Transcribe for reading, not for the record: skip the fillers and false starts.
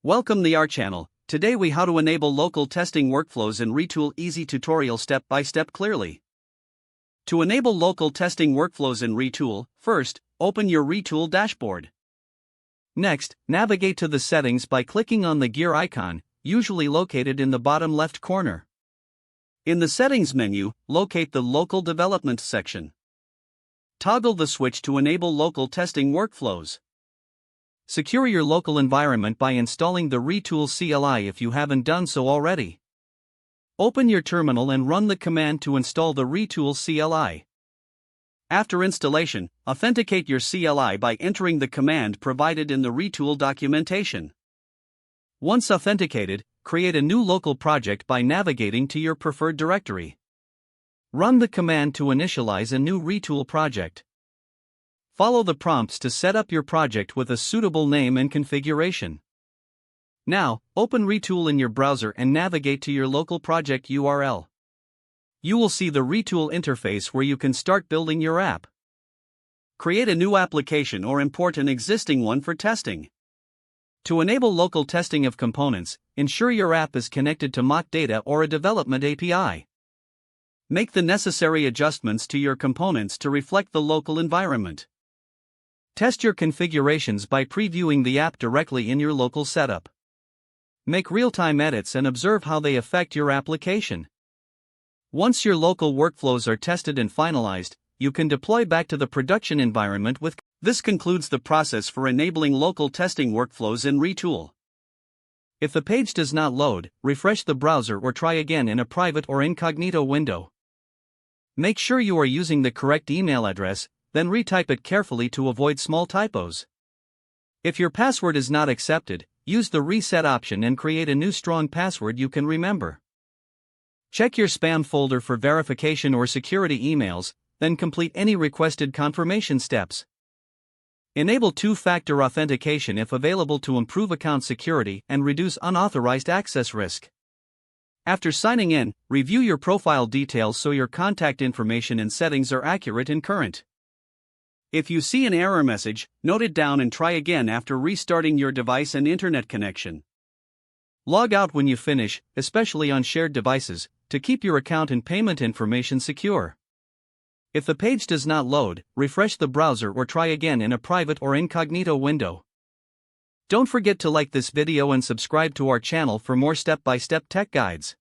Welcome to our channel. Today we how to enable local testing workflows in Retool. Easy tutorial step by step clearly. To enable local testing workflows in Retool, first, open your Retool dashboard. Next, navigate to the settings by clicking on the gear icon, usually located in the bottom left corner. In the settings menu, locate the local development section. Toggle the switch to enable local testing workflows. Secure your local environment by installing the Retool CLI if you haven't done so already. Open your terminal and run the command to install the Retool CLI. After installation, authenticate your CLI by entering the command provided in the Retool documentation. Once authenticated, create a new local project by navigating to your preferred directory. Run the command to initialize a new Retool project. Follow the prompts to set up your project with a suitable name and configuration. Now, open Retool in your browser and navigate to your local project URL. You will see the Retool interface where you can start building your app. Create a new application or import an existing one for testing. To enable local testing of components, ensure your app is connected to mock data or a development API. Make the necessary adjustments to your components to reflect the local environment. Test your configurations by previewing the app directly in your local setup. Make real-time edits and observe how they affect your application. Once your local workflows are tested and finalized, you can deploy back to the production environment with. This concludes the process for enabling local testing workflows in Retool. If the page does not load, refresh the browser or try again in a private or incognito window. Make sure you are using the correct email address, then retype it carefully to avoid small typos. If your password is not accepted, use the reset option and create a new strong password you can remember. Check your spam folder for verification or security emails, then complete any requested confirmation steps. Enable two-factor authentication if available to improve account security and reduce unauthorized access risk. After signing in, review your profile details so your contact information and settings are accurate and current. If you see an error message, note it down and try again after restarting your device and internet connection. Log out when you finish, especially on shared devices, to keep your account and payment information secure. If the page does not load, refresh the browser or try again in a private or incognito window. Don't forget to like this video and subscribe to our channel for more step-by-step tech guides.